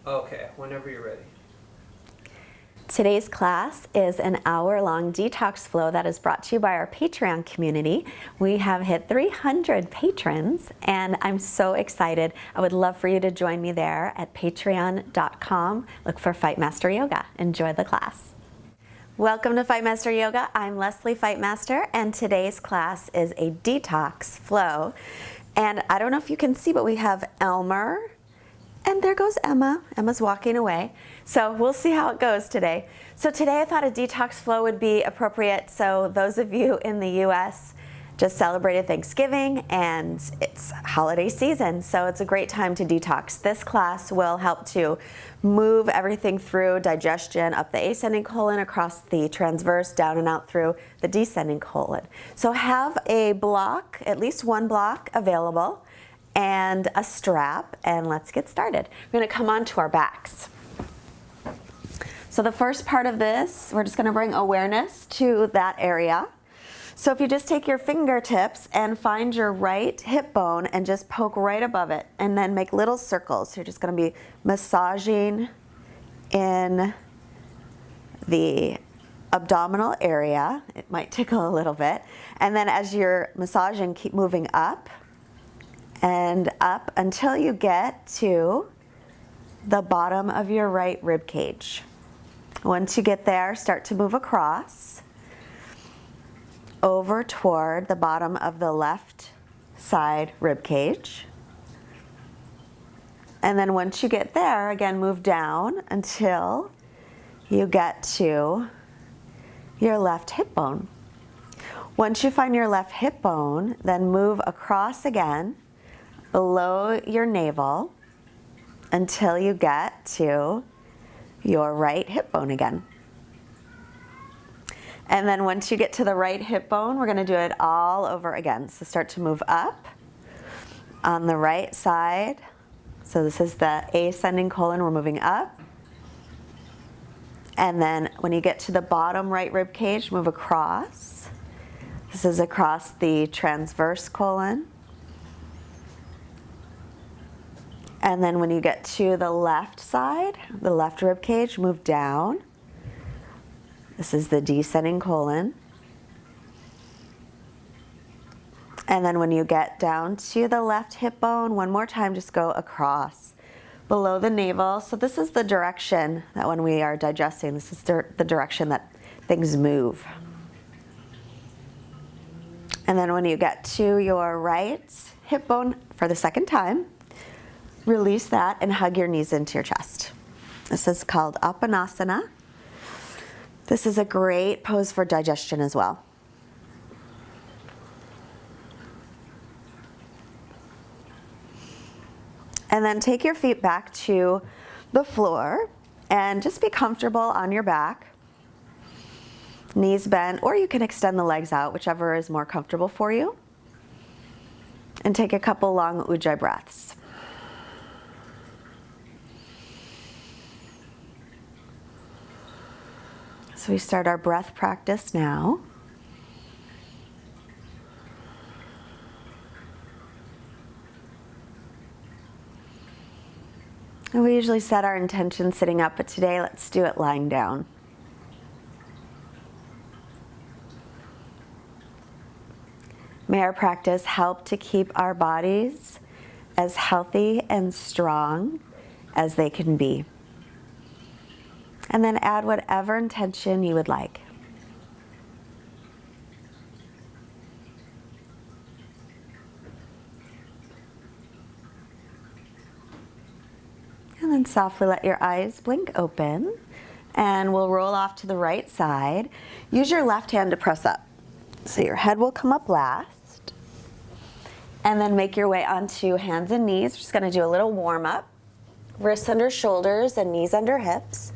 Okay, whenever you're ready. Today's class is an hour-long detox flow that is brought to you by our Patreon community. We have hit 300 patrons, and I'm so excited. I would love for you to join me there at patreon.com. Look for Fightmaster Yoga. Enjoy the class. Welcome to Fightmaster Yoga. I'm Lesley Fightmaster, and today's class is a detox flow. And I don't know if you can see, but we have Elmer, and there goes Emma. Emma's walking away. So we'll see how it goes today. So today I thought a detox flow would be appropriate. So those of you in the US just celebrated Thanksgiving and it's holiday season. So it's a great time to detox. This class will help to move everything through digestion up the ascending colon, across the transverse, down and out through the descending colon. So have a block, at least one block available, and a strap, and let's get started. We're gonna come onto our backs. So the first part of this, we're just gonna bring awareness to that area. So if you just take your fingertips and find your right hip bone and just poke right above it, and then make little circles. So you're just gonna be massaging in the abdominal area. It might tickle a little bit. And then as you're massaging, keep moving up and up until you get to the bottom of your right rib cage. Once you get there, start to move across over toward the bottom of the left side rib cage. And then once you get there, again, move down until you get to your left hip bone. Once you find your left hip bone, then move across again below your navel until you get to your right hip bone again. And then once you get to the right hip bone, we're going to do it all over again. So start to move up on the right side. So this is the ascending colon, we're moving up. And then when you get to the bottom right rib cage, move across. This is across the transverse colon. And then when you get to the left side, the left rib cage, move down. This is the descending colon. And then when you get down to the left hip bone, one more time, just go across below the navel. So this is the direction that when we are digesting, this is the direction that things move. And then when you get to your right hip bone for the second time, release that and hug your knees into your chest. This is called Apanasana. This is a great pose for digestion as well. And then take your feet back to the floor and just be comfortable on your back. Knees bent, or you can extend the legs out, whichever is more comfortable for you. And take a couple long Ujjayi breaths. So we start our breath practice now. And we usually set our intention sitting up, but today let's do it lying down. May our practice help to keep our bodies as healthy and strong as they can be. And then add whatever intention you would like. And then softly let your eyes blink open. And we'll roll off to the right side. Use your left hand to press up. So your head will come up last. And then make your way onto hands and knees. We're just going to do a little warm up. Wrists under shoulders and knees under hips.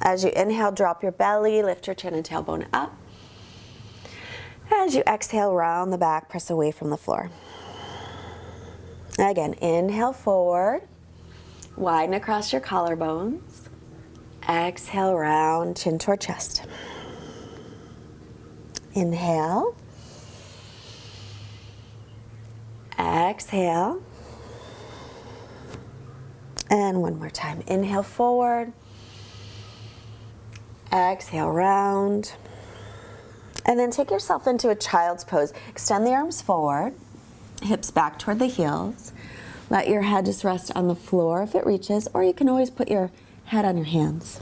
As you inhale, drop your belly, lift your chin and tailbone up. As you exhale, round the back, press away from the floor. Again, inhale forward, widen across your collarbones. Exhale, round, chin toward chest. Inhale. Exhale. And one more time. Inhale forward. Exhale, round. And then take yourself into a child's pose. Extend the arms forward, hips back toward the heels. Let your head just rest on the floor if it reaches, or you can always put your head on your hands.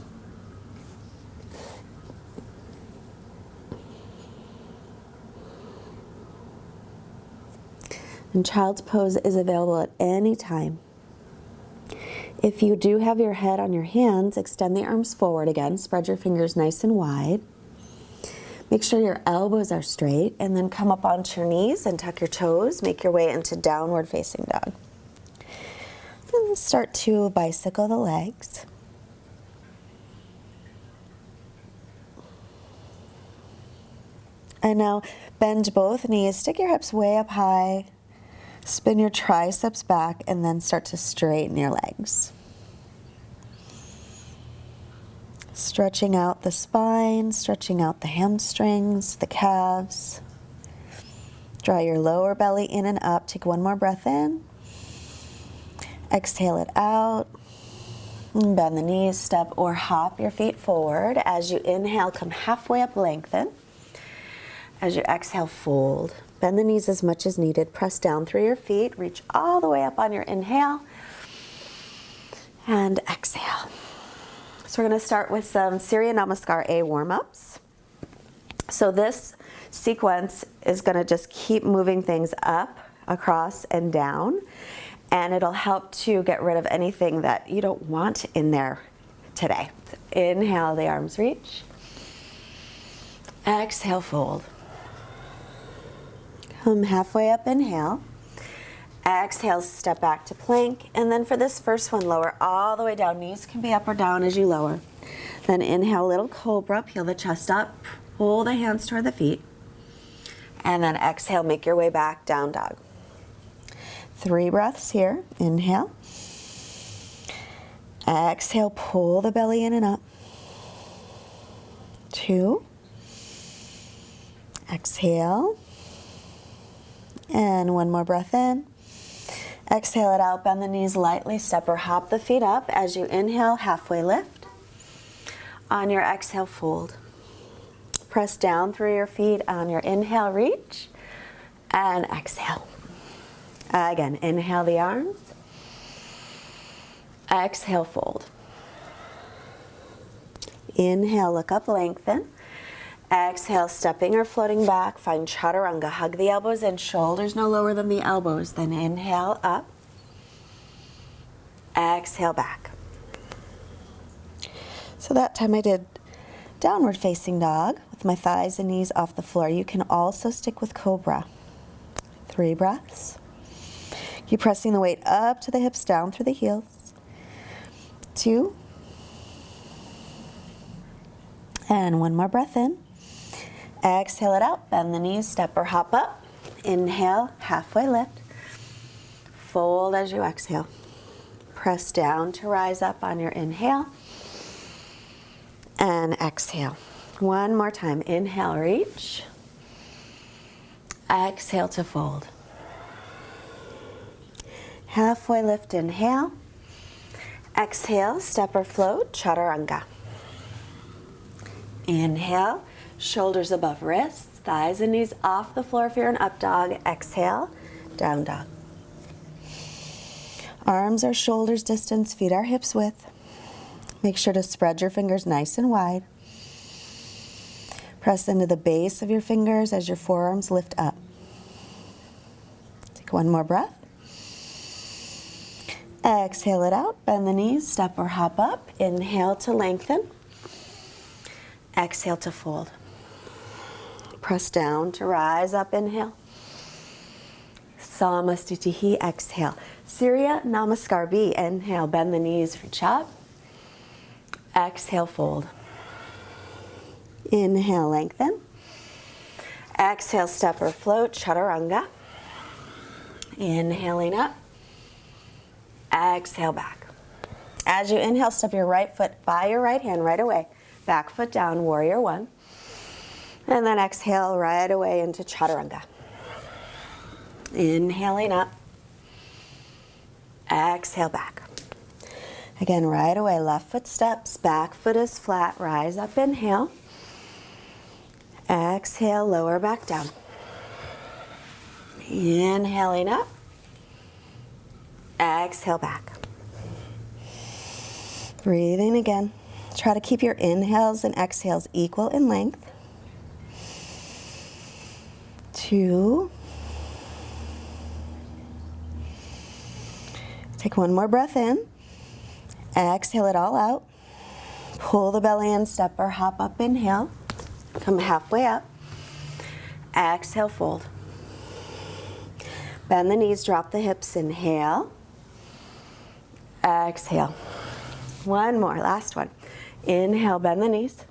And child's pose is available at any time. If you do have your head on your hands, extend the arms forward again. Spread your fingers nice and wide. Make sure your elbows are straight, and then come up onto your knees and tuck your toes. Make your way into downward facing dog. And start to bicycle the legs. And now bend both knees. Stick your hips way up high. Spin your triceps back, and then start to straighten your legs. Stretching out the spine, stretching out the hamstrings, the calves. Draw your lower belly in and up. Take one more breath in. Exhale it out. And bend the knees, step or hop your feet forward. As you inhale, come halfway up, lengthen. As you exhale, fold. Bend the knees as much as needed. Press down through your feet. Reach all the way up on your inhale. And exhale. So we're going to start with some Surya Namaskar A warm-ups. So this sequence is going to just keep moving things up, across, and down. And it'll help to get rid of anything that you don't want in there today. So inhale, the arms reach. Exhale, fold. Come halfway up, inhale. Exhale, step back to plank. And then for this first one, lower all the way down. Knees can be up or down as you lower. Then inhale, little cobra, peel the chest up, pull the hands toward the feet. And then exhale, make your way back, down dog. 3 breaths here. Inhale. Exhale, pull the belly in and up. 2. Exhale. And one more breath in. Exhale it out, bend the knees lightly, step or hop the feet up. As you inhale, halfway lift. On your exhale, fold. Press down through your feet. On your inhale, reach. And exhale. Again, inhale the arms. Exhale, fold. Inhale, look up, lengthen. Exhale, stepping or floating back. Find chaturanga. Hug the elbows in, shoulders no lower than the elbows. Then inhale, up. Exhale, back. So that time I did downward facing dog with my thighs and knees off the floor. You can also stick with cobra. 3 breaths. Keep pressing the weight up to the hips, down through the heels. 2. And one more breath in. Exhale it out, bend the knees, step or hop up. Inhale, halfway lift. Fold as you exhale. Press down to rise up on your inhale. And exhale. One more time. Inhale, reach. Exhale to fold. Halfway lift, inhale. Exhale, step or float, chaturanga. Inhale, shoulders above wrists, thighs and knees off the floor if you're an up dog. Exhale, down dog. Arms are shoulders distance, feet are hips width. Make sure to spread your fingers nice and wide. Press into the base of your fingers as your forearms lift up. Take one more breath. Exhale it out, bend the knees, step or hop up. Inhale to lengthen. Exhale to fold. Press down to rise up, inhale. Samastitihi, exhale. Surya Namaskar B, inhale, bend the knees, reach up. Exhale, fold. Inhale, lengthen. Exhale, step or float, chaturanga. Inhaling up. Exhale, back. As you inhale, step your right foot by your right hand right away. Back foot down, warrior one. And then exhale right away into chaturanga. Inhaling up. Exhale back. Again, right away, left foot steps, back foot is flat, rise up, inhale. Exhale, lower back down. Inhaling up. Exhale back. Breathing again. Try to keep your inhales and exhales equal in length. 2. Take one more breath in. Exhale it all out. Pull the belly in, step or hop up, inhale. Come halfway up. Exhale, fold. Bend the knees, drop the hips, inhale. Exhale. One more, last one. Inhale, bend the knees.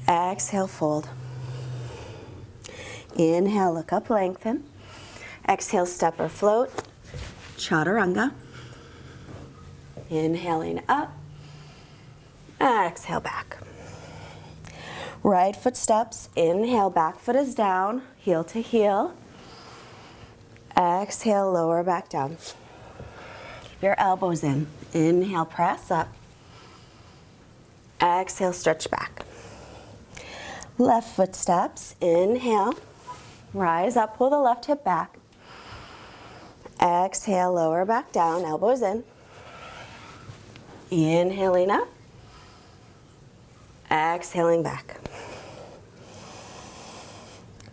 Exhale, fold. Inhale, look up, lengthen. Exhale, step or float. Chaturanga. Inhaling up. Exhale, back. Right foot steps. Inhale, back foot is down, heel to heel. Exhale, lower back down. Keep your elbows in. Inhale, press up. Exhale, stretch back. Left foot steps. Inhale, rise up, pull the left hip back. Exhale, lower back down, elbows in. Inhaling up. Exhaling back.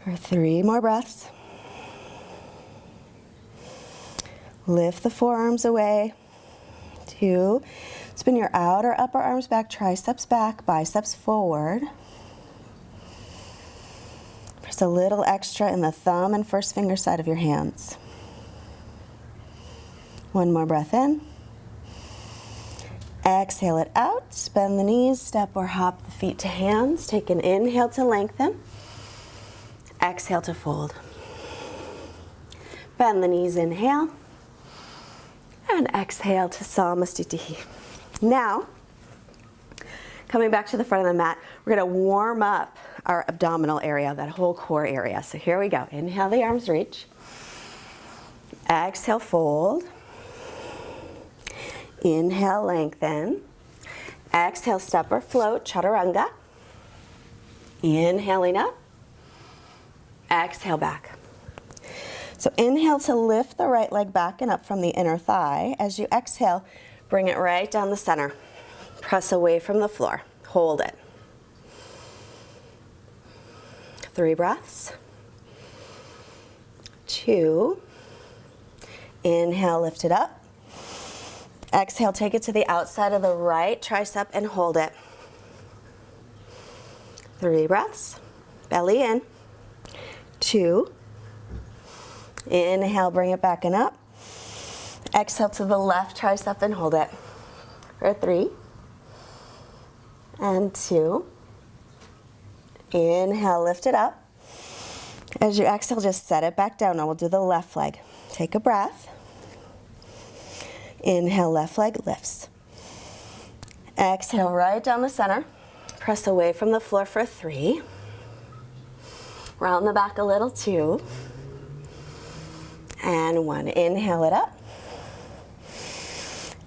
For 3 more breaths. Lift the forearms away. 2. Spin your outer upper arms back, triceps back, biceps forward. Press a little extra in the thumb and first finger side of your hands. 1 more breath in. Exhale it out. Bend the knees, step or hop the feet to hands. Take an inhale to lengthen. Exhale to fold. Bend the knees, inhale. And exhale to Samasthiti. Now, coming back to the front of the mat, we're going to warm up our abdominal area, that whole core area. So here we go. Inhale, the arms reach. Exhale, fold. Inhale, lengthen. Exhale, step or float, chaturanga. Inhaling up. Exhale, back. So inhale to lift the right leg back and up from the inner thigh. As you exhale, bring it right down the center. Press away from the floor. Hold it. 3 breaths. 2. Inhale, lift it up. Exhale, take it to the outside of the right tricep and hold it. 3 breaths. Belly in. 2. Inhale, bring it back and up. Exhale to the left tricep and hold it. For 3. And 2. Inhale, lift it up. As you exhale, just set it back down. Now we'll do the left leg. Take a breath. Inhale, left leg lifts. Exhale, right down the center. Press away from the floor for 3. Round the back a little, 2. And 1. Inhale it up.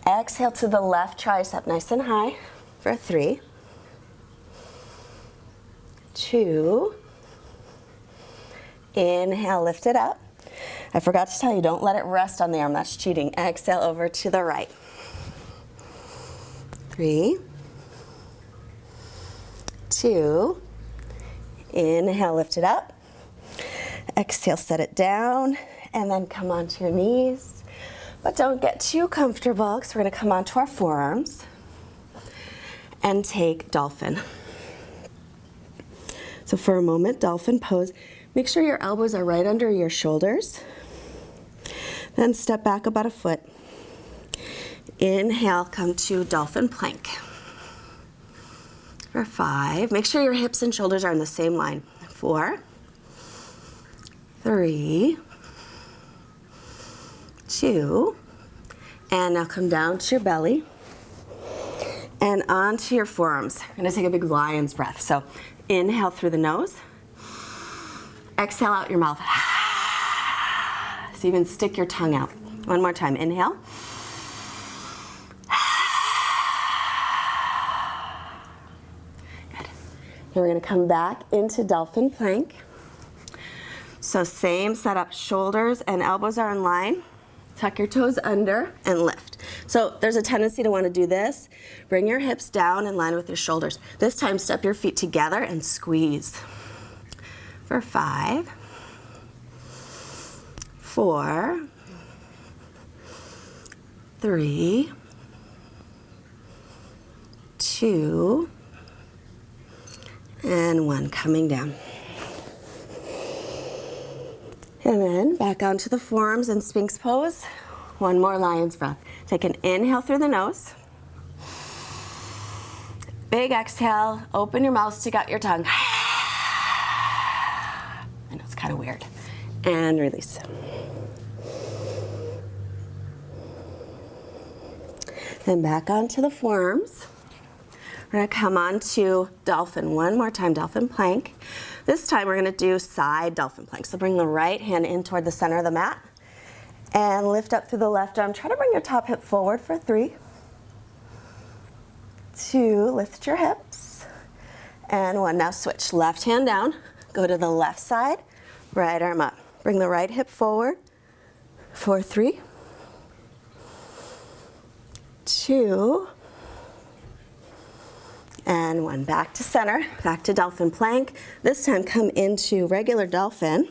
Exhale to the left tricep, nice and high, for 3. 2. Inhale, lift it up. I forgot to tell you, don't let it rest on the arm, that's cheating. Exhale over to the right. 3. 2. Inhale, lift it up. Exhale, set it down, and then come onto your knees. But don't get too comfortable, because we're going to come onto our forearms and take dolphin. So for a moment, dolphin pose. Make sure your elbows are right under your shoulders. Then step back about a foot. Inhale, come to dolphin plank. For 5, make sure your hips and shoulders are in the same line. 4, 3, 2, and now come down to your belly and onto your forearms. We're gonna take a big lion's breath. So inhale through the nose, exhale out your mouth. So even stick your tongue out. One more time, inhale. we're gonna come back into dolphin plank. So same setup, shoulders and elbows are in line. Tuck your toes under and lift. So there's a tendency to want to do this. Bring your hips down in line with your shoulders. This time, step your feet together and squeeze. For 5, 4, 3, 2, and 1. Coming down. And then back onto the forearms in Sphinx pose. One more lion's breath. Take an inhale through the nose. Big exhale. Open your mouth, stick out your tongue. I know it's kind of weird. And release. Then back onto the forearms. We're gonna come onto dolphin one more time, dolphin plank. This time we're gonna do side dolphin plank. So bring the right hand in toward the center of the mat and lift up through the left arm. Try to bring your top hip forward for 3, 2, lift your hips, and 1. Now switch, left hand down, go to the left side, right arm up. Bring the right hip forward for 3, 2, and 1. Back to center, back to dolphin plank. This time come into regular dolphin.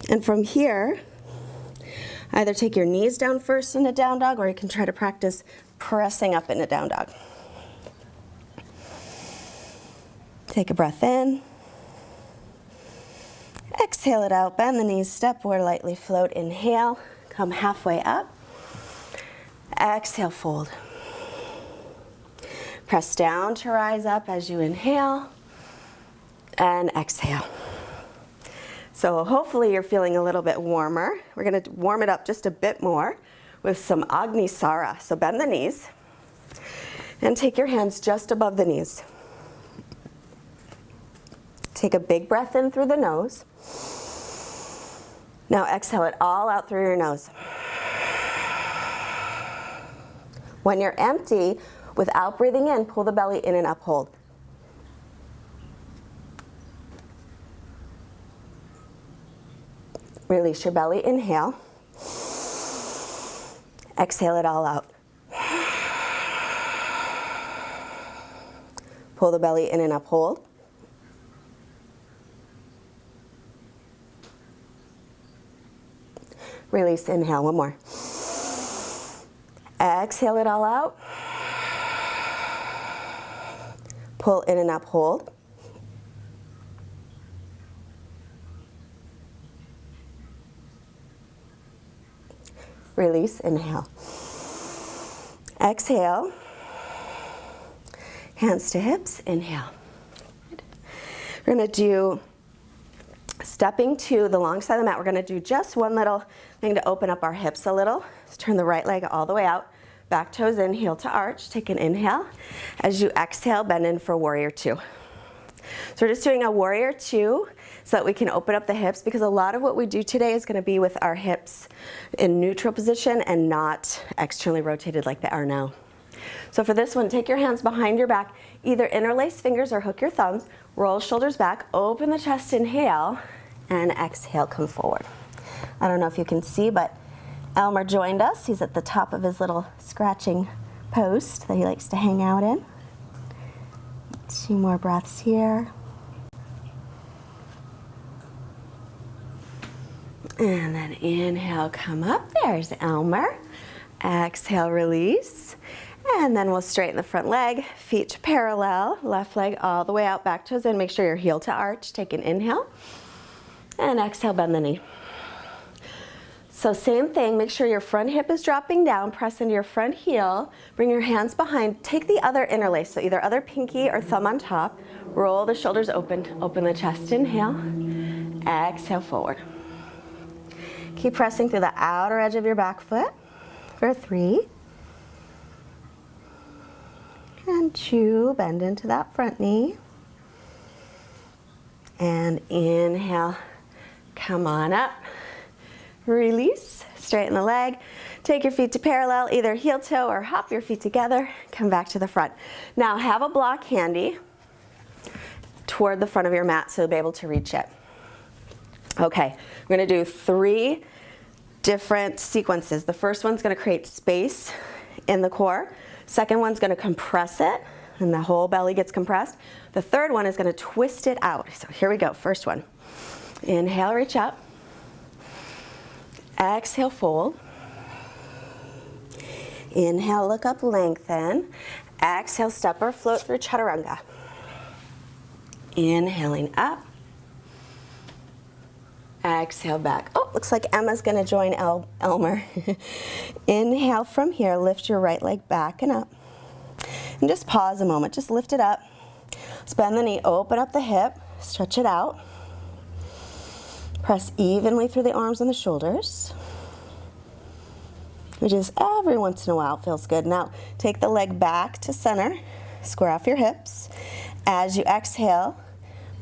And from here, either take your knees down first in a down dog, or you can try to practice pressing up in a down dog. Take a breath in. Exhale it out, bend the knees, step or lightly float. Inhale, come halfway up. Exhale, fold. Press down to rise up as you inhale and exhale. So hopefully you're feeling a little bit warmer. We're gonna warm it up just a bit more with some Agni saara. So bend the knees and take your hands just above the knees. Take a big breath in through the nose. Now exhale it all out through your nose. When you're empty, without breathing in, pull the belly in and up, hold. Release your belly, inhale. Exhale it all out. Pull the belly in and up, hold. Release, inhale, one more. Exhale it all out. Pull in and up, hold. Release, inhale. Exhale. Hands to hips, inhale. We're gonna do stepping to the long side of the mat. We're gonna do just one little thing to open up our hips a little. Let's turn the right leg all the way out. Back toes in, heel to arch. Take an inhale. As you exhale, bend in for warrior 2. So we're just doing a warrior 2 so that we can open up the hips, because a lot of what we do today is gonna be with our hips in neutral position and not externally rotated like they are now. So for this one, take your hands behind your back, either interlace fingers or hook your thumbs, roll shoulders back, open the chest, inhale, and exhale, come forward. I don't know if you can see, but Elmer joined us. He's at the top of his little scratching post that he likes to hang out in. 2 more breaths here. And then inhale, come up. There's Elmer. Exhale, release. And then we'll straighten the front leg, feet parallel, left leg all the way out, back toes in. Make sure you're heel to arch. Take an inhale. And exhale, bend the knee. So same thing, make sure your front hip is dropping down, press into your front heel, bring your hands behind, take the other interlace, so either other pinky or thumb on top, roll the shoulders open, open the chest, inhale, exhale forward. Keep pressing through the outer edge of your back foot for 3, and 2, bend into that front knee, and inhale, come on up. Release, straighten the leg, take your feet to parallel, either heel toe or hop your feet together, come back to the front. Now have a block handy. toward the front of your mat so you'll be able to reach it. Okay, we're gonna do 3 different sequences. The first one's gonna create space in the core. Second one's gonna compress it, and the whole belly gets compressed. The third one is gonna twist it out. So here we go, first one. Inhale, reach up. Exhale, fold. Inhale, look up, lengthen. Exhale, step or float through chaturanga. Inhaling up. Exhale, back. Oh, looks like Emma's gonna join Elmer. Inhale from here, lift your right leg back and up. And just pause a moment, just lift it up. Let's bend the knee, open up the hip, stretch it out. Press evenly through the arms and the shoulders. Which is every once in a while, feels good. Now, take the leg back to center, square off your hips. As you exhale,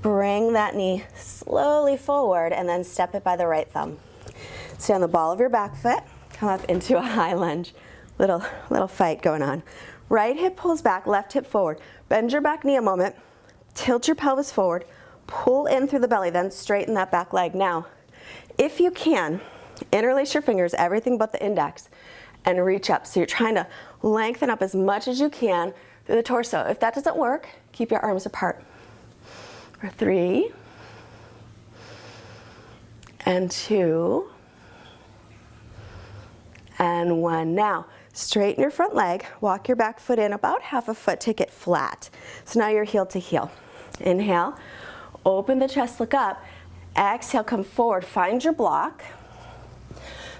bring that knee slowly forward and then step it by the right thumb. Stay on the ball of your back foot, come up into a high lunge. Little fight going on. Right hip pulls back, left hip forward. Bend your back knee a moment, tilt your pelvis forward, pull in through the belly, then straighten that back leg. Now, if you can, interlace your fingers, everything but the index, and reach up. So you're trying to lengthen up as much as you can through the torso. If that doesn't work, keep your arms apart. For 3, and 2, and 1. Now, straighten your front leg, walk your back foot in about half a foot, take it flat. So now you're heel to heel. Inhale, open the chest, look up. Exhale, come forward, find your block.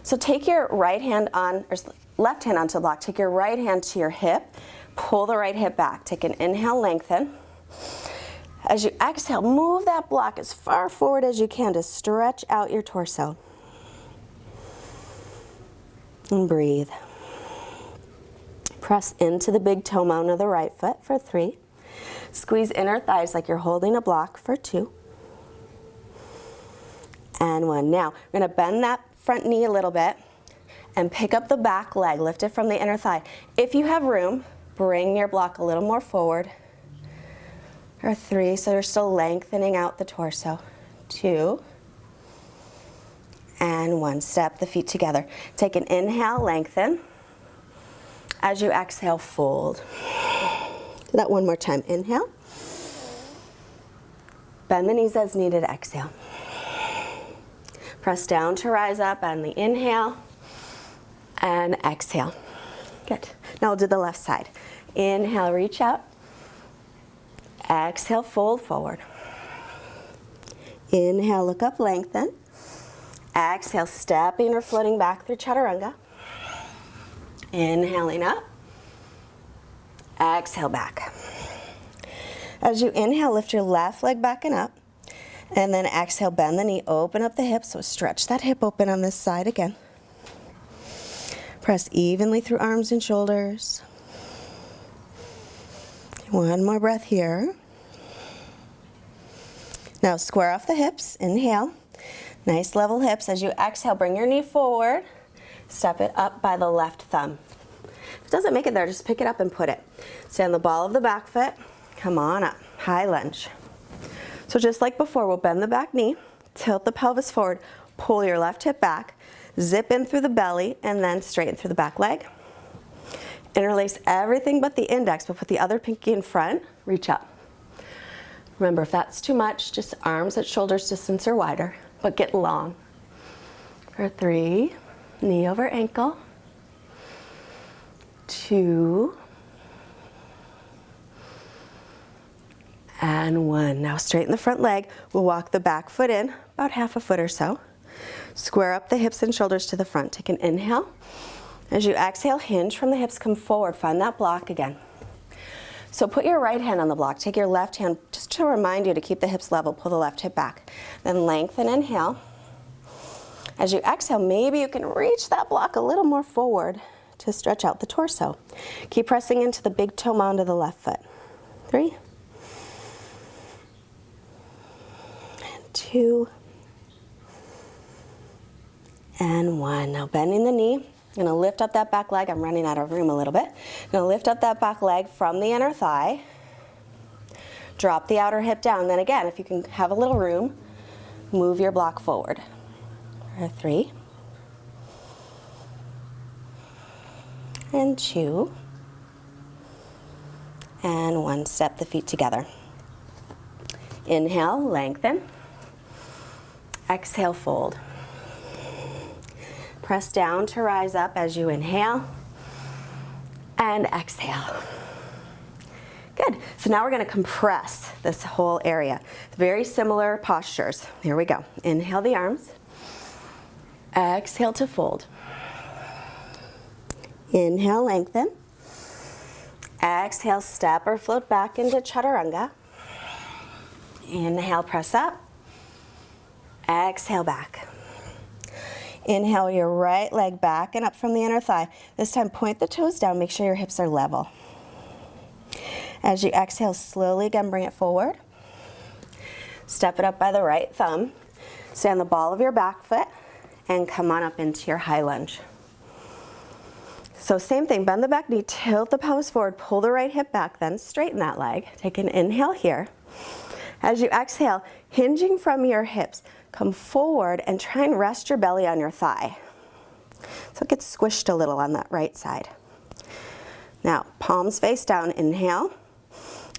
So take your right hand on, or left hand onto the block, take your right hand to your hip, pull the right hip back. Take an inhale, lengthen. As you exhale, move that block as far forward as you can to stretch out your torso. And breathe. Press into the big toe mound of the right foot for 3. Squeeze inner thighs like you're holding a block for 2. And 1. Now, we're gonna bend that front knee a little bit and pick up the back leg, lift it from the inner thigh. If you have room, bring your block a little more forward. Or 3, so you're still lengthening out the torso. 2, and 1. Step the feet together. Take an inhale, lengthen. As you exhale, fold. Do that one more time. Inhale. Bend the knees as needed, exhale. Press down to rise up on the inhale, and exhale. Good. Now we'll do the left side. Inhale, reach out. Exhale, fold forward. Inhale, look up, lengthen. Exhale, stepping or floating back through chaturanga. Inhaling up. Exhale, back. As you inhale, lift your left leg back and up. And then exhale, bend the knee, open up the hip. So stretch that hip open on this side again. Press evenly through arms and shoulders. One more breath here. Now square off the hips, inhale. Nice level hips. As you exhale, bring your knee forward. Step it up by the left thumb. If it doesn't make it there, just pick it up and put it. Stay on the ball of the back foot. Come on up, high lunge. So just like before, we'll bend the back knee, tilt the pelvis forward, pull your left hip back, zip in through the belly, and then straighten through the back leg. Interlace everything but the index, but put the other pinky in front, reach up. Remember, if that's too much, just arms at shoulders distance or wider, but get long. For 3, knee over ankle. 2, and 1. Now straighten the front leg. We'll walk the back foot in, about half a foot or so. Square up the hips and shoulders to the front. Take an inhale. As you exhale, hinge from the hips, come forward. Find that block again. So put your right hand on the block. Take your left hand, just to remind you to keep the hips level. Pull the left hip back. Then lengthen, inhale. As you exhale, maybe you can reach that block a little more forward to stretch out the torso. Keep pressing into the big toe mound of the left foot. 3, and 2, and 1. Now bending the knee. I'm gonna lift up that back leg. I'm running out of room a little bit. I'm gonna lift up that back leg from the inner thigh. Drop the outer hip down. Then again, if you can have a little room, move your block forward. For 3. And 2. And 1. Step the feet together. Inhale, lengthen. Exhale, fold. Press down to rise up as you inhale. And exhale. Good. So now we're going to compress this whole area. Very similar postures. Here we go. Inhale the arms. Exhale to fold. Inhale, lengthen. Exhale, step or float back into chaturanga. Inhale, press up. Exhale, back. Inhale your right leg back and up from the inner thigh. This time point the toes down, make sure your hips are level. As you exhale, slowly again bring it forward. Step it up by the right thumb. Stay on the ball of your back foot and come on up into your high lunge. So same thing, bend the back knee, tilt the pelvis forward, pull the right hip back, then straighten that leg. Take an inhale here. As you exhale, hinging from your hips, come forward and try and rest your belly on your thigh. So it gets squished a little on that right side. Now, palms face down, inhale.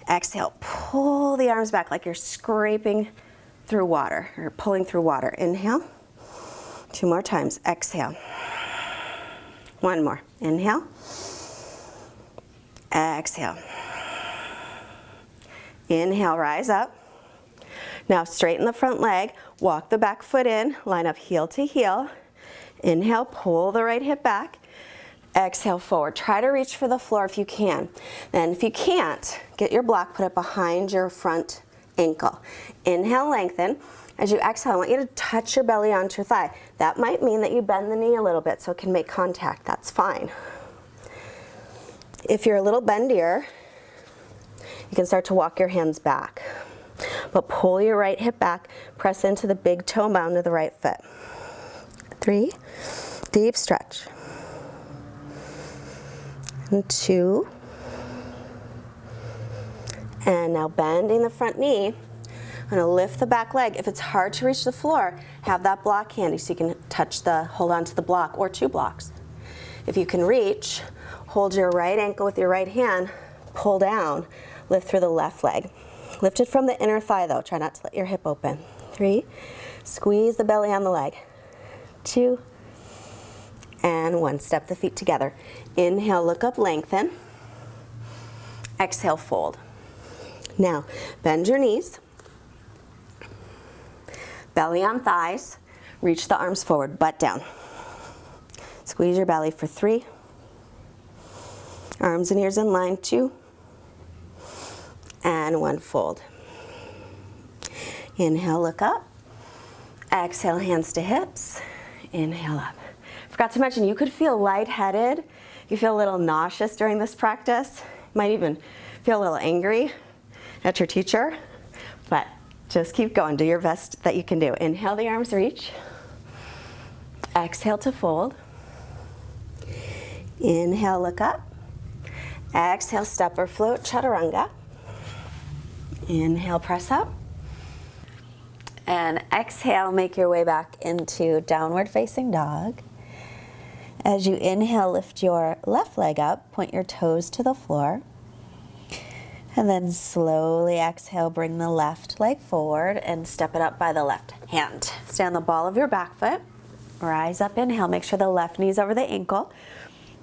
Exhale, pull the arms back like you're scraping through water, or pulling through water. Inhale. 2 more times, exhale. 1 more, inhale. Exhale. Inhale, rise up. Now straighten the front leg, walk the back foot in, line up heel to heel. Inhale, pull the right hip back. Exhale, forward. Try to reach for the floor if you can. Then if you can't, get your block, put it behind your front ankle. Inhale, lengthen. As you exhale, I want you to touch your belly onto your thigh. That might mean that you bend the knee a little bit so it can make contact. That's fine. If you're a little bendier, you can start to walk your hands back. But pull your right hip back, press into the big toe mound of the right foot. 3, deep stretch. And 2. And now bending the front knee, I'm going to lift the back leg. If it's hard to reach the floor, have that block handy so you can hold on to the block or 2 blocks. If you can reach, hold your right ankle with your right hand, pull down, lift through the left leg. Lift it from the inner thigh though, try not to let your hip open. 3, squeeze the belly on the leg. 2, and 1, step the feet together. Inhale, look up, lengthen. Exhale, fold. Now, bend your knees. Belly on thighs. Reach the arms forward, butt down. Squeeze your belly for 3. Arms and ears in line, 2. And 1, fold. Inhale, look up. Exhale, hands to hips. Inhale up. Forgot to mention, you could feel lightheaded. You feel a little nauseous during this practice. You might even feel a little angry at your teacher. But just keep going. Do your best that you can do. Inhale, the arms reach. Exhale to fold. Inhale, look up. Exhale, step or float, chaturanga. Inhale, press up. And exhale, make your way back into downward facing dog. As you inhale, lift your left leg up, point your toes to the floor. And then slowly exhale, bring the left leg forward and step it up by the left hand. Stay on the ball of your back foot. Rise up, inhale, make sure the left knee's over the ankle.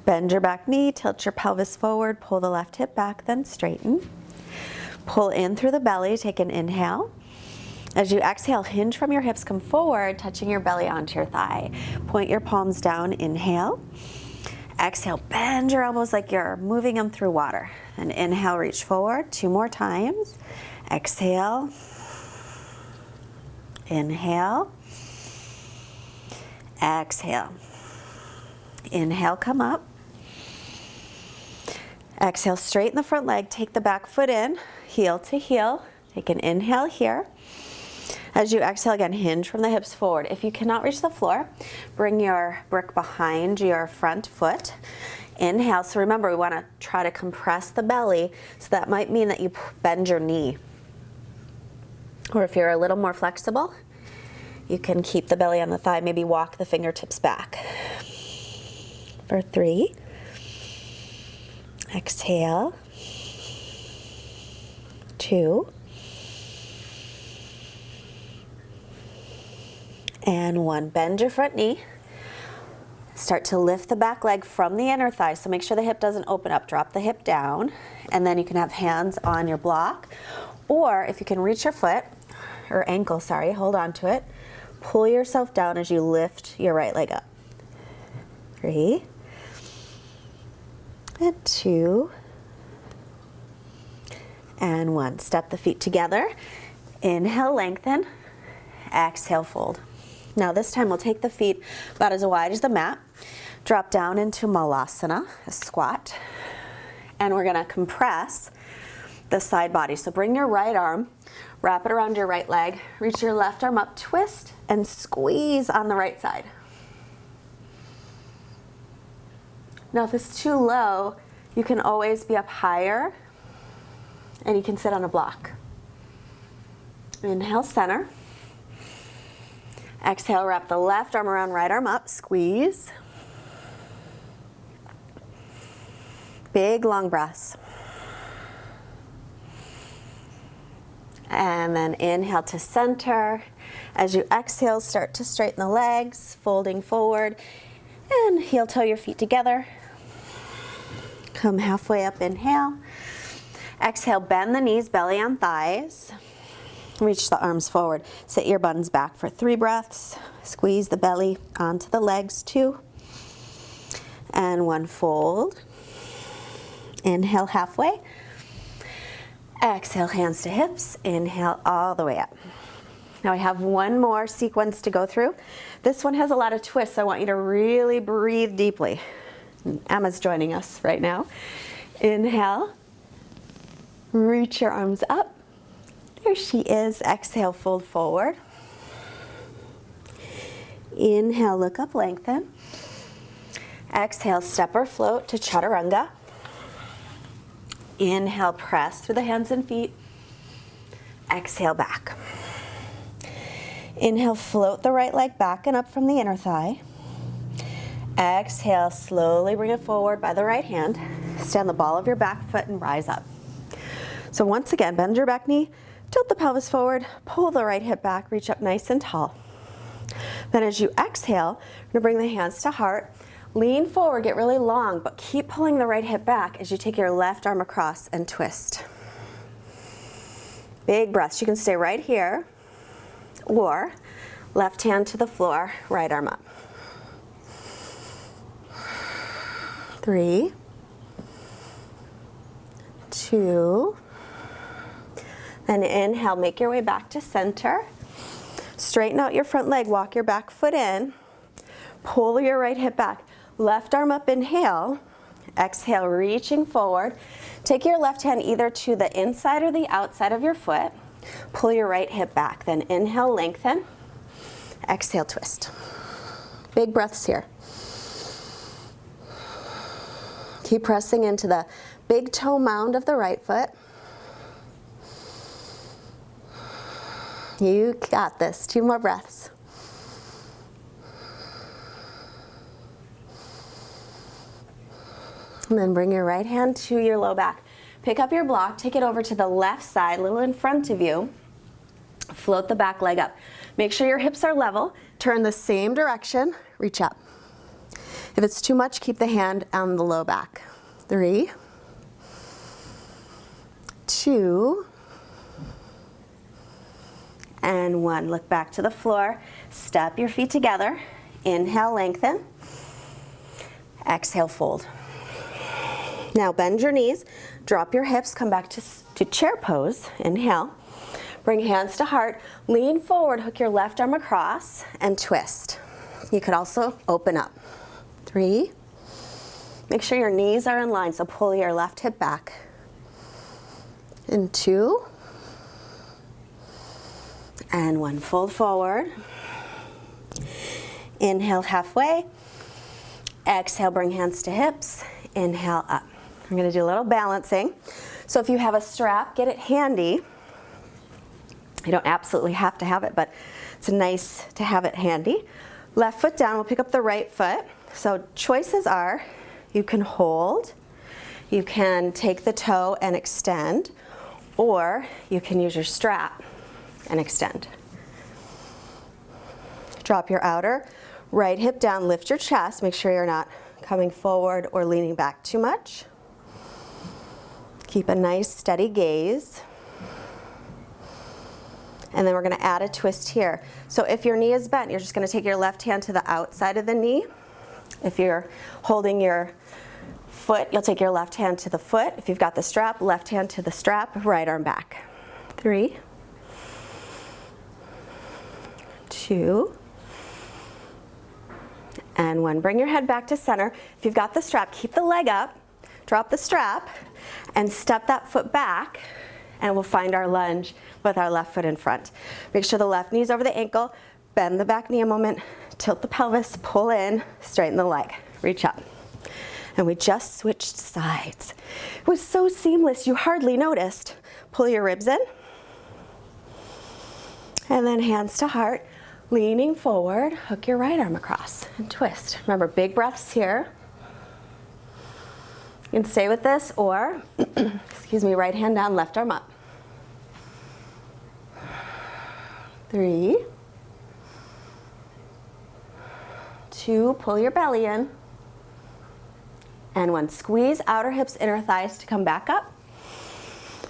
Bend your back knee, tilt your pelvis forward, pull the left hip back, then straighten. Pull in through the belly, take an inhale. As you exhale, hinge from your hips, come forward, touching your belly onto your thigh. Point your palms down, inhale. Exhale, bend your elbows like you're moving them through water. And inhale, reach forward, 2 more times. Exhale. Inhale. Exhale. Inhale, come up. Exhale, straighten the front leg, take the back foot in, heel to heel. Take an inhale here. As you exhale again, hinge from the hips forward. If you cannot reach the floor, bring your brick behind your front foot. Inhale, so remember we want to try to compress the belly, so that might mean that you bend your knee. Or if you're a little more flexible, you can keep the belly on the thigh, maybe walk the fingertips back. For 3. Exhale. 2. And 1. Bend your front knee. Start to lift the back leg from the inner thigh. So make sure the hip doesn't open up. Drop the hip down. And then you can have hands on your block. Or if you can reach your foot, or ankle, sorry, hold on to it. Pull yourself down as you lift your right leg up. 3. And 2. And 1. Step the feet together. Inhale, lengthen. Exhale, fold. Now this time we'll take the feet about as wide as the mat. Drop down into Malasana, a squat. And we're gonna compress the side body. So bring your right arm, wrap it around your right leg, reach your left arm up, twist, and squeeze on the right side. Now if it's too low, you can always be up higher, and you can sit on a block. Inhale, center. Exhale, wrap the left arm around right arm up, squeeze. Big long breaths. And then inhale to center. As you exhale, start to straighten the legs, folding forward, and heel toe your feet together. Come halfway up, inhale. Exhale, bend the knees, belly on thighs. Reach the arms forward. Sit your buns back for 3 breaths. Squeeze the belly onto the legs, 2. And 1, fold. Inhale halfway. Exhale, hands to hips. Inhale all the way up. Now I have one more sequence to go through. This one has a lot of twists, so I want you to really breathe deeply. Emma's joining us right now. Inhale. Reach your arms up. There she is. Exhale, fold forward. Inhale, look up, lengthen. Exhale, step or float to chaturanga. Inhale, press through the hands and feet. Exhale, back. Inhale, float the right leg back and up from the inner thigh. Exhale, slowly bring it forward by the right hand. Stand the ball of your back foot and rise up. So once again, bend your back knee, tilt the pelvis forward, pull the right hip back, reach up nice and tall. Then as you exhale, you're gonna bring the hands to heart, lean forward, get really long, but keep pulling the right hip back as you take your left arm across and twist. Big breaths. You can stay right here, or left hand to the floor, right arm up. 3, 2, then inhale, make your way back to center. Straighten out your front leg, walk your back foot in, pull your right hip back, left arm up, inhale, exhale, reaching forward. Take your left hand either to the inside or the outside of your foot, pull your right hip back, then inhale, lengthen, exhale, twist. Big breaths here. Keep pressing into the big toe mound of the right foot. You got this. 2 more breaths. And then bring your right hand to your low back. Pick up your block, take it over to the left side, a little in front of you. Float the back leg up. Make sure your hips are level. Turn the same direction, reach up. If it's too much, keep the hand on the low back. 3, 2, and 1. Look back to the floor. Step your feet together. Inhale, lengthen. Exhale, fold. Now bend your knees, drop your hips, come back to chair pose. Inhale. Bring hands to heart, lean forward, hook your left arm across, and twist. You could also open up. 3. Make sure your knees are in line, so pull your left hip back. And 2. And 1. Fold forward. Inhale halfway. Exhale, bring hands to hips. Inhale up. I'm going to do a little balancing. So if you have a strap, get it handy. You don't absolutely have to have it, but it's nice to have it handy. Left foot down, we'll pick up the right foot. So choices are, you can hold, you can take the toe and extend, or you can use your strap and extend. Drop your outer right hip down, lift your chest, make sure you're not coming forward or leaning back too much. Keep a nice steady gaze. And then we're gonna add a twist here. So if your knee is bent, you're just gonna take your left hand to the outside of the knee. If you're holding your foot, you'll take your left hand to the foot. If you've got the strap, left hand to the strap, right arm back. 3, 2, and 1. Bring your head back to center. If you've got the strap, keep the leg up, drop the strap, and step that foot back, and we'll find our lunge with our left foot in front. Make sure the left knee's over the ankle, bend the back knee a moment, tilt the pelvis, pull in, straighten the leg, reach up. And we just switched sides. It was so seamless, you hardly noticed. Pull your ribs in. And then hands to heart, leaning forward, hook your right arm across and twist. Remember, big breaths here. You can stay with this or, excuse me, right hand down, left arm up. 3, 2, pull your belly in. And 1, squeeze outer hips, inner thighs to come back up.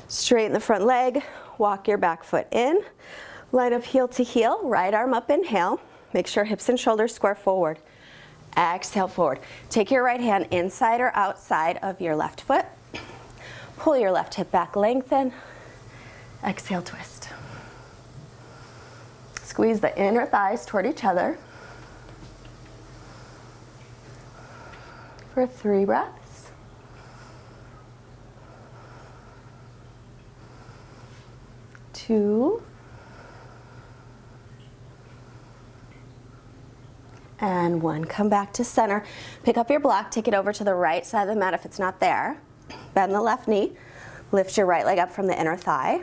Straighten the front leg, walk your back foot in. Line up heel to heel, right arm up, inhale. Make sure hips and shoulders square forward. Exhale forward. Take your right hand inside or outside of your left foot. Pull your left hip back, lengthen. Exhale, twist. Squeeze the inner thighs toward each other. For 3 breaths. 2. And 1. Come back to center. Pick up your block, take it over to the right side of the mat if it's not there. Bend the left knee. Lift your right leg up from the inner thigh.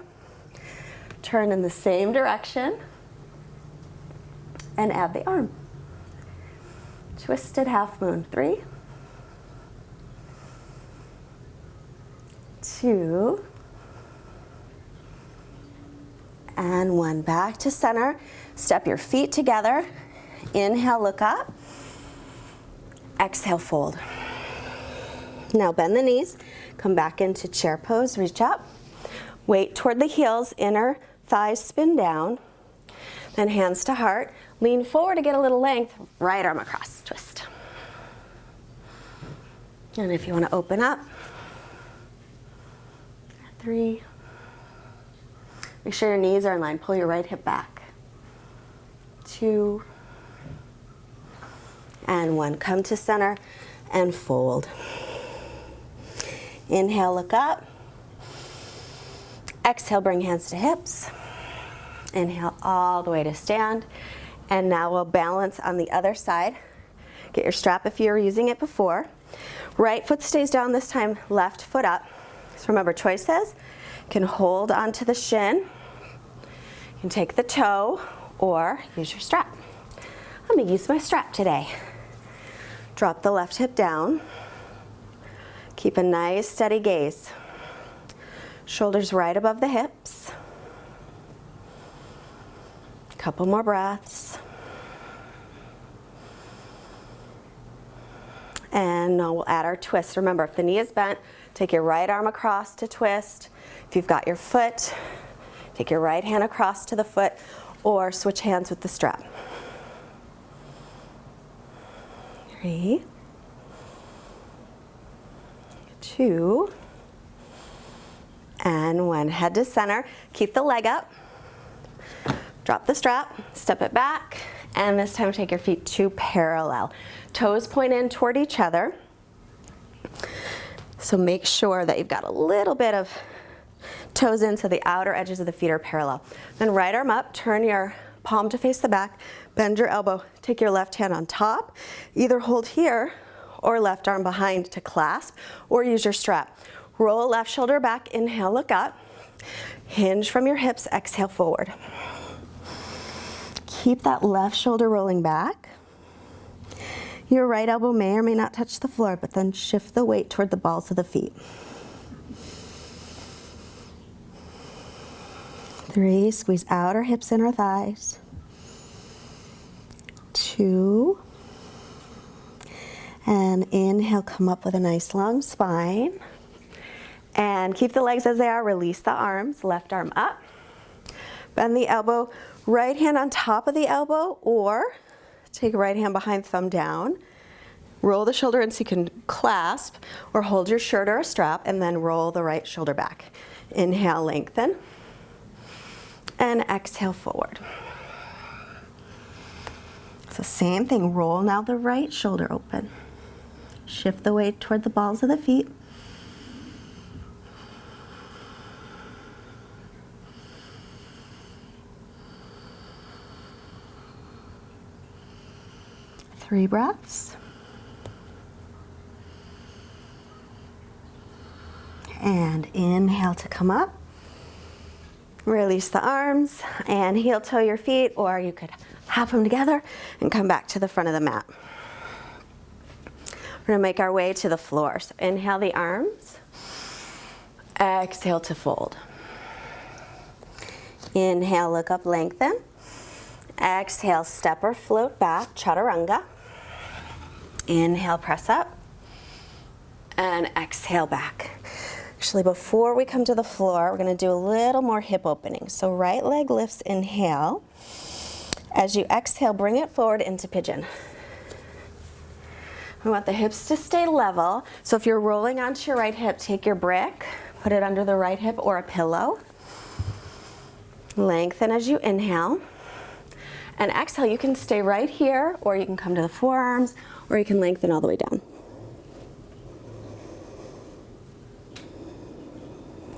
Turn in the same direction. And add the arm. Twisted half moon. 3, 2, and 1. Back to center. Step your feet together. Inhale, look up. Exhale, fold. Now bend the knees. Come back into chair pose, reach up. Weight toward the heels, inner thighs spin down. Then hands to heart. Lean forward to get a little length. Right arm across, twist. And if you want to open up, 3. Make sure your knees are in line. Pull your right hip back. 2. And 1. Come to center and fold. Inhale, look up. Exhale, bring hands to hips. Inhale all the way to stand. And now we'll balance on the other side. Get your strap if you were using it before. Right foot stays down this time, left foot up. So remember, choices. You can hold onto the shin. You can take the toe or use your strap. I'm gonna use my strap today. Drop the left hip down. Keep a nice steady gaze. Shoulders right above the hips. Couple more breaths. And now we'll add our twist. Remember, if the knee is bent, take your right arm across to twist. If you've got your foot, take your right hand across to the foot or switch hands with the strap. 3, 2, and 1. Head to center. Keep the leg up. Drop the strap, step it back, and this time take your feet to parallel. Toes point in toward each other. So make sure that you've got a little bit of toes in so the outer edges of the feet are parallel. Then right arm up, turn your palm to face the back, bend your elbow, take your left hand on top. Either hold here or left arm behind to clasp or use your strap. Roll left shoulder back, inhale, look up. Hinge from your hips, exhale forward. Keep that left shoulder rolling back. Your right elbow may or may not touch the floor, but then shift the weight toward the balls of the feet. 3, squeeze outer hips, inner thighs. 2, and inhale, come up with a nice long spine. And keep the legs as they are, release the arms, left arm up. Bend the elbow, right hand on top of the elbow, or take right hand behind, thumb down. Roll the shoulder in so you can clasp, or hold your shirt or a strap, and then roll the right shoulder back. Inhale, lengthen. And exhale forward. So same thing, roll now the right shoulder open. Shift the weight toward the balls of the feet. Three breaths. And inhale to come up. Release the arms and heel toe your feet, or you could hop them together and come back to the front of the mat. We're gonna make our way to the floor. So inhale the arms, exhale to fold. Inhale, look up, lengthen. Exhale, step or float back, chaturanga. Inhale, press up. And exhale back. Actually, before we come to the floor, we're gonna do a little more hip opening. So right leg lifts, inhale. As you exhale, bring it forward into pigeon. We want the hips to stay level. So if you're rolling onto your right hip, take your brick, put it under the right hip or a pillow. Lengthen as you inhale. And exhale, you can stay right here, or you can come to the forearms, or you can lengthen all the way down.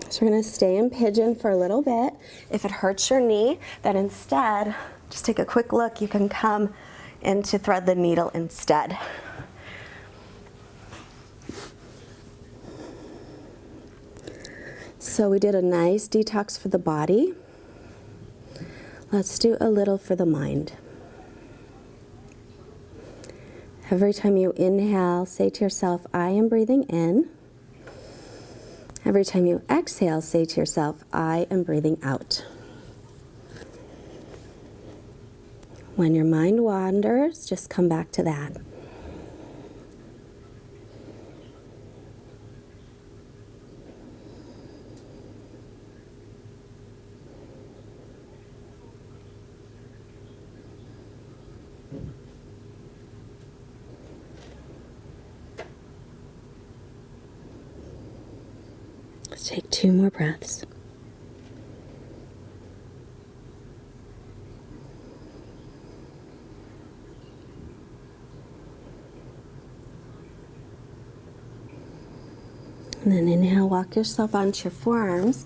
So we're gonna stay in pigeon for a little bit. If it hurts your knee, then instead, just take a quick look. You can come into thread the needle instead. So we did a nice detox for the body. Let's do a little for the mind. Every time you inhale, say to yourself, I am breathing in. Every time you exhale, say to yourself, I am breathing out. When your mind wanders, just come back to that. Let's take 2 more breaths. And then inhale, walk yourself onto your forearms.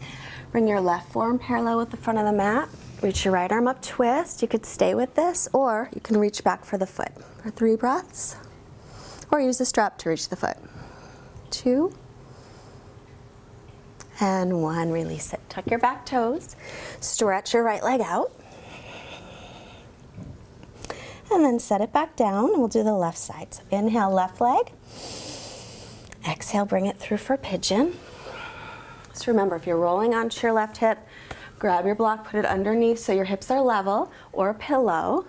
Bring your left forearm parallel with the front of the mat. Reach your right arm up, twist. You could stay with this, or you can reach back for the foot. For 3 breaths. Or use a strap to reach the foot. 2. And 1, release it. Tuck your back toes. Stretch your right leg out. And then set it back down, and we'll do the left side. So inhale, left leg. Exhale, bring it through for pigeon. Just remember, if you're rolling onto your left hip, grab your block, put it underneath so your hips are level, or a pillow.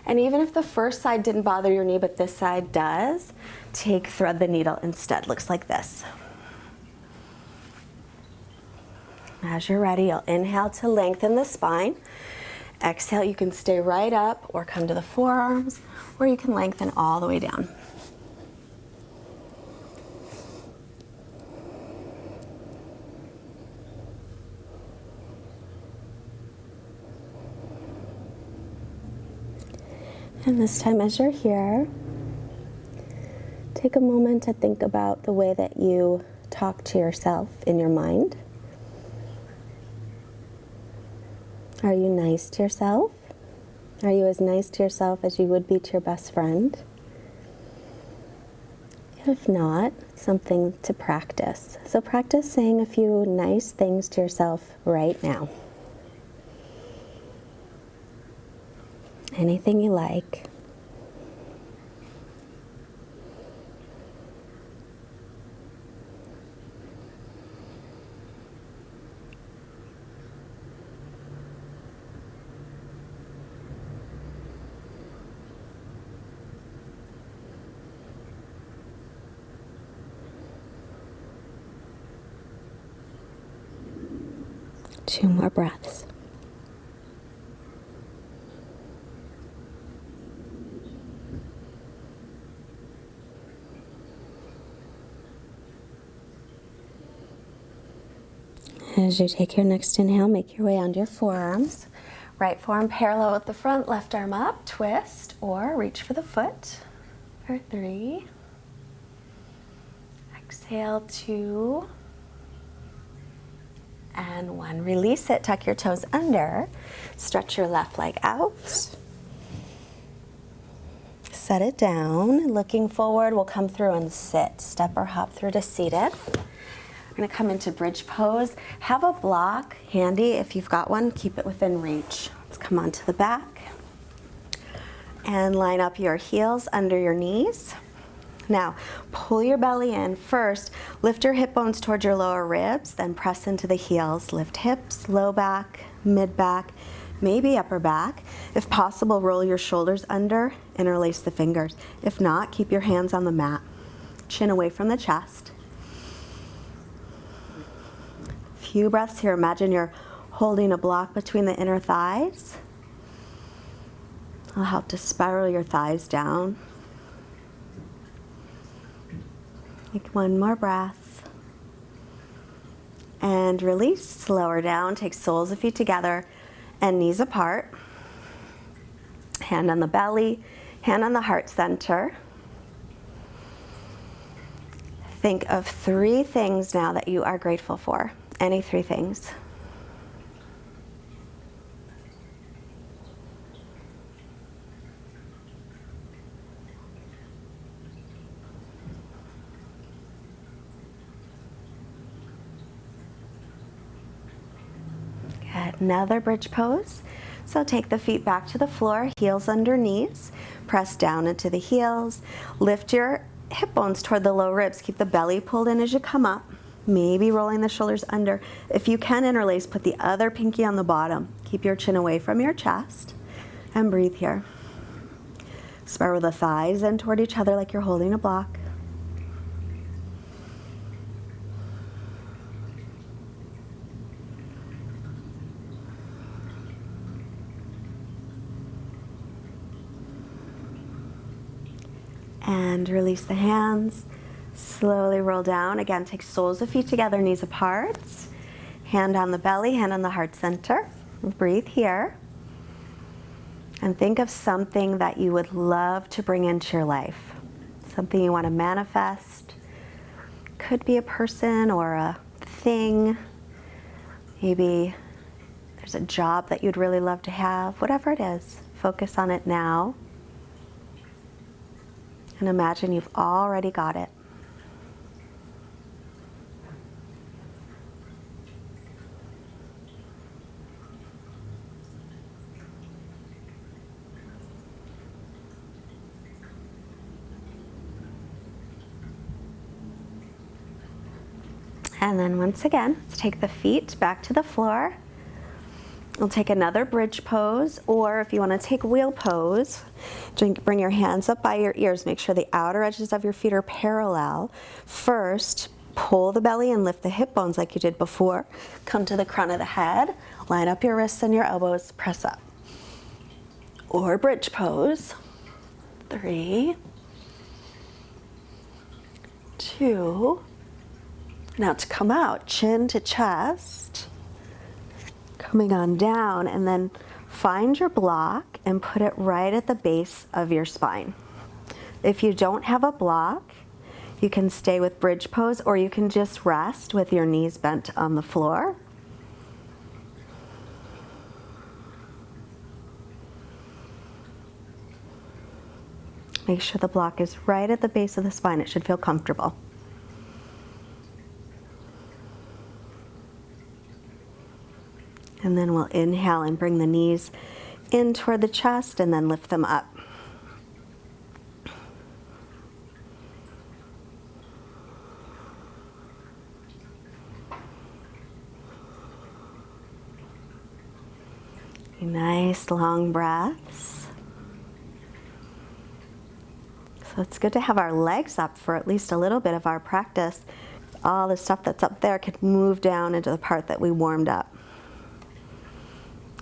And even if the first side didn't bother your knee, but this side does, thread the needle instead. Looks like this. As you're ready, you'll inhale to lengthen the spine. Exhale, you can stay right up or come to the forearms, or you can lengthen all the way down. And this time as you're here, take a moment to think about the way that you talk to yourself in your mind. Are you nice to yourself? Are you as nice to yourself as you would be to your best friend? If not, something to practice. So practice saying a few nice things to yourself right now. Anything you like. Two more breaths. As you take your next inhale, make your way onto your forearms. Right forearm parallel with the front, left arm up, twist, or reach for the foot. For 3. Exhale, 2. And 1. Release it, tuck your toes under. Stretch your left leg out. Set it down. Looking forward, we'll come through and sit. Step or hop through to seated. We're going to come into bridge pose. Have a block handy. If you've got one, keep it within reach. Let's come onto the back. And line up your heels under your knees. Now, pull your belly in. First, lift your hip bones towards your lower ribs, then press into the heels. Lift hips, low back, mid back, maybe upper back. If possible, roll your shoulders under, interlace the fingers. If not, keep your hands on the mat. Chin away from the chest. Few breaths here. Imagine you're holding a block between the inner thighs. It'll help to spiral your thighs down. Take one more breath. And release, slower down. Take soles of feet together and knees apart. Hand on the belly, hand on the heart center. Think of 3 things now that you are grateful for. Any 3 things. Good. Another bridge pose. So take the feet back to the floor, heels under knees. Press down into the heels. Lift your hip bones toward the low ribs. Keep the belly pulled in as you come up. Maybe rolling the shoulders under. If you can interlace, put the other pinky on the bottom. Keep your chin away from your chest. And breathe here. Spiral the thighs in toward each other like you're holding a block. And release the hands. Slowly roll down. Again, take soles of feet together, knees apart. Hand on the belly, hand on the heart center. Breathe here. And think of something that you would love to bring into your life. Something you want to manifest. Could be a person or a thing. Maybe there's a job that you'd really love to have. Whatever it is, focus on it now. And imagine you've already got it. And then once again, let's take the feet back to the floor. We'll take another bridge pose, or if you want to take wheel pose, bring your hands up by your ears. Make sure the outer edges of your feet are parallel. First, pull the belly and lift the hip bones like you did before. Come to the crown of the head. Line up your wrists and your elbows. Press up. Or bridge pose. 3, 2. Now to come out, chin to chest. Coming on down, and then find your block and put it right at the base of your spine. If you don't have a block, you can stay with bridge pose, or you can just rest with your knees bent on the floor. Make sure the block is right at the base of the spine. It should feel comfortable. And then we'll inhale and bring the knees in toward the chest and then lift them up. Nice long breaths. So it's good to have our legs up for at least a little bit of our practice. All the stuff that's up there could move down into the part that we warmed up.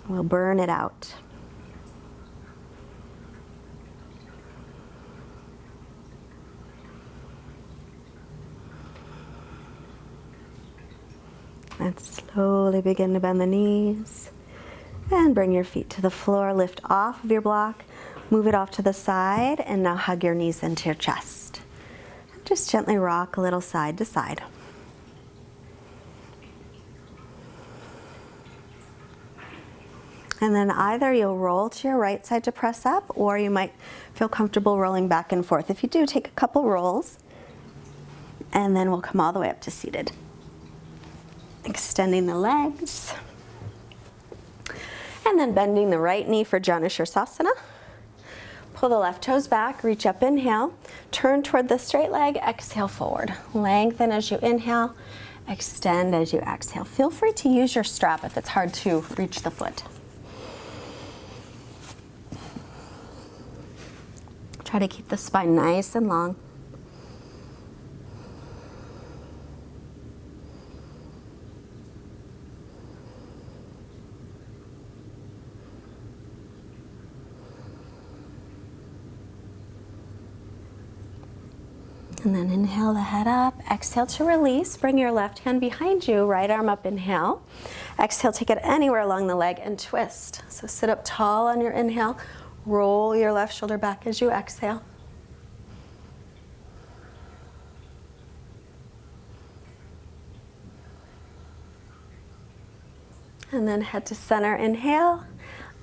We'll burn it out. And slowly begin to bend the knees. And bring your feet to the floor, lift off of your block, move it off to the side, and now hug your knees into your chest. Just gently rock a little side to side. And then either you'll roll to your right side to press up, or you might feel comfortable rolling back and forth. If you do, take a couple rolls, and then we'll come all the way up to seated. Extending the legs. And then bending the right knee for Janu Sirsasana. Pull the left toes back, reach up, inhale. Turn toward the straight leg, exhale forward. Lengthen as you inhale, extend as you exhale. Feel free to use your strap if it's hard to reach the foot. Try to keep the spine nice and long. And then inhale the head up, exhale to release. Bring your left hand behind you, right arm up, inhale. Exhale, take it anywhere along the leg and twist. So sit up tall on your inhale, roll your left shoulder back as you exhale. And then head to center, inhale,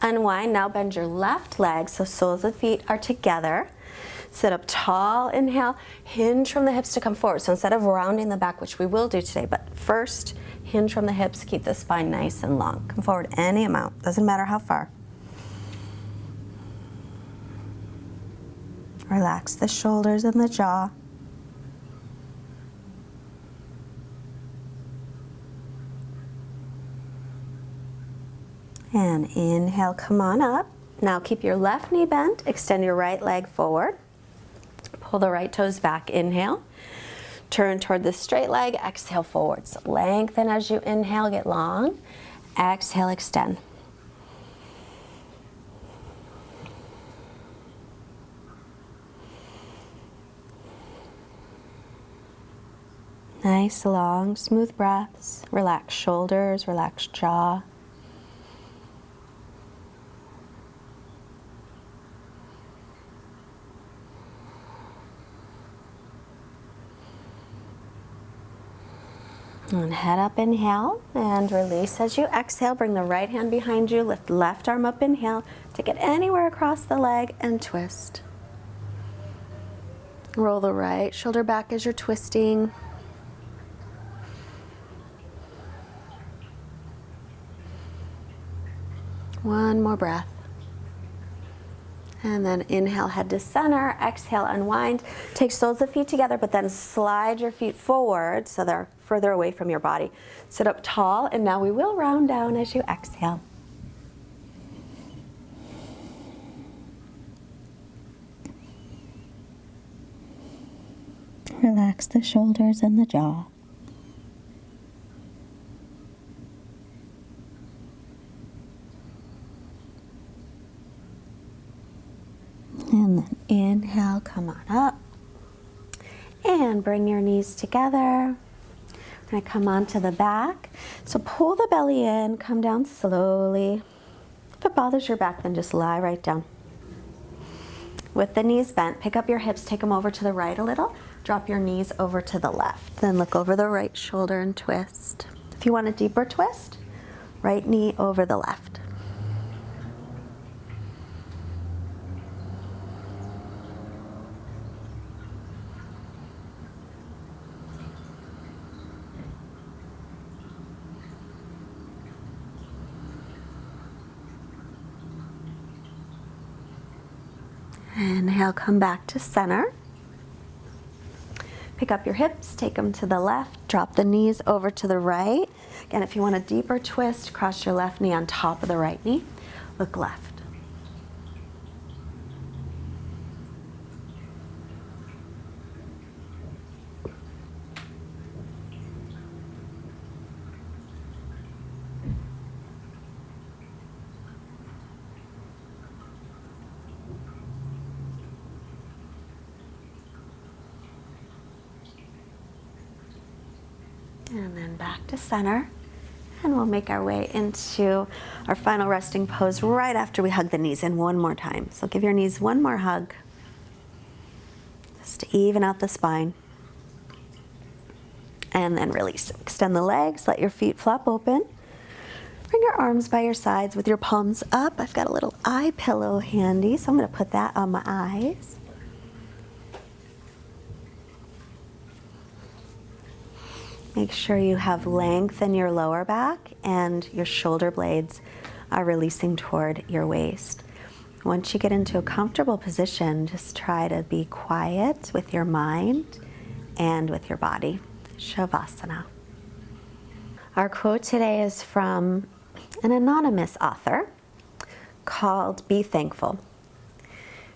unwind. Now bend your left leg so soles of feet are together. Sit up tall, inhale, hinge from the hips to come forward. So instead of rounding the back, which we will do today, but first hinge from the hips, keep the spine nice and long. Come forward any amount, doesn't matter how far. Relax the shoulders and the jaw. And inhale, come on up. Now keep your left knee bent, extend your right leg forward. Pull the right toes back, inhale. Turn toward the straight leg, exhale forward. So lengthen as you inhale, get long. Exhale, extend. Nice, long, smooth breaths. Relax shoulders, relax jaw. And head up, inhale, and release as you exhale. Bring the right hand behind you, lift left arm up, inhale. Take it anywhere across the leg and twist. Roll the right shoulder back as you're twisting. One more breath. And then inhale, head to center. Exhale, unwind. Take soles of feet together, but then slide your feet forward so they're further away from your body. Sit up tall, and now we will round down as you exhale. Relax the shoulders and the jaw. And then inhale, come on up. And bring your knees together. We're going to come onto the back. So pull the belly in, come down slowly. If it bothers your back, then just lie right down. With the knees bent, pick up your hips, take them over to the right a little. Drop your knees over to the left. Then look over the right shoulder and twist. If you want a deeper twist, right knee over the left. Inhale, come back to center. Pick up your hips, take them to the left, drop the knees over to the right. Again, if you want a deeper twist, cross your left knee on top of the right knee. Look left. And then back to center. And we'll make our way into our final resting pose right after we hug the knees in one more time. So give your knees one more hug, just to even out the spine. And then release. Extend the legs, let your feet flop open. Bring your arms by your sides with your palms up. I've got a little eye pillow handy, so I'm going to put that on my eyes. Make sure you have length in your lower back and your shoulder blades are releasing toward your waist. Once you get into a comfortable position, just try to be quiet with your mind and with your body. Shavasana. Our quote today is from an anonymous author called Be Thankful.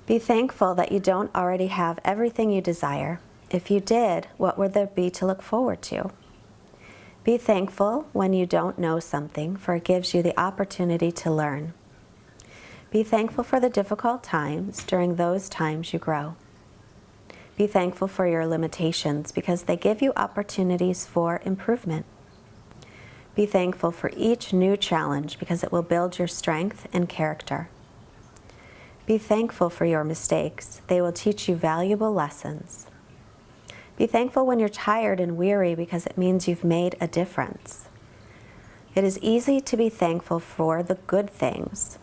Be thankful that you don't already have everything you desire. If you did, what would there be to look forward to? Be thankful when you don't know something, for it gives you the opportunity to learn. Be thankful for the difficult times. During those times you grow. Be thankful for your limitations because they give you opportunities for improvement. Be thankful for each new challenge because it will build your strength and character. Be thankful for your mistakes. They will teach you valuable lessons. Be thankful when you're tired and weary because it means you've made a difference. It is easy to be thankful for the good things.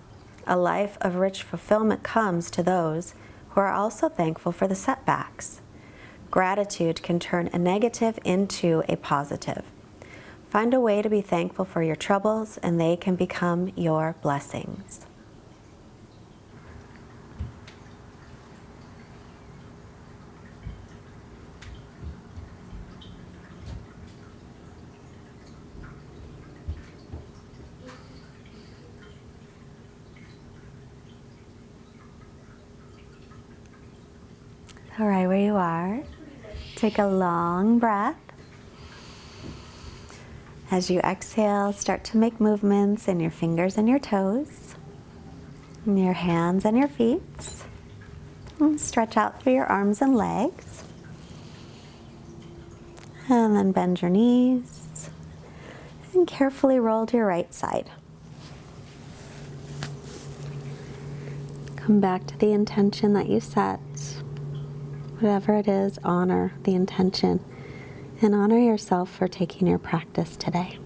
A life of rich fulfillment comes to those who are also thankful for the setbacks. Gratitude can turn a negative into a positive. Find a way to be thankful for your troubles and they can become your blessings. All right, where you are, take a long breath. As you exhale, start to make movements in your fingers and your toes, in your hands and your feet. And stretch out through your arms and legs. And then bend your knees and carefully roll to your right side. Come back to the intention that you set. Whatever it is, honor the intention and honor yourself for taking your practice today.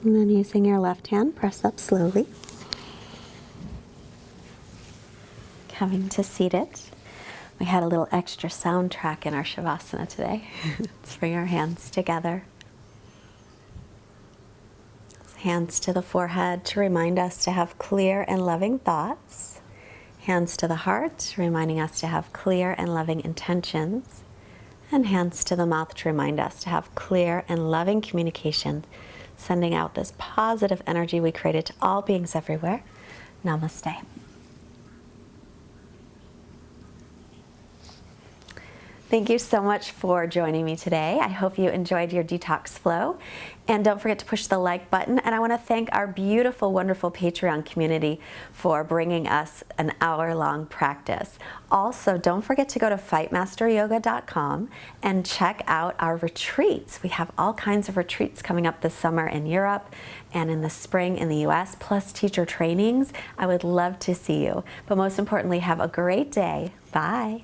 And then using your left hand, press up slowly. Coming to seated. We had a little extra soundtrack in our Shavasana today. Let's bring our hands together. Hands to the forehead to remind us to have clear and loving thoughts. Hands to the heart, reminding us to have clear and loving intentions. And hands to the mouth to remind us to have clear and loving communication, sending out this positive energy we created to all beings everywhere. Namaste. Thank you so much for joining me today. I hope you enjoyed your detox flow. And don't forget to push the like button. And I want to thank our beautiful, wonderful Patreon community for bringing us an hour-long practice. Also, don't forget to go to fightmasteryoga.com and check out our retreats. We have all kinds of retreats coming up this summer in Europe and in the spring in the US, plus teacher trainings. I would love to see you. But most importantly, have a great day. Bye.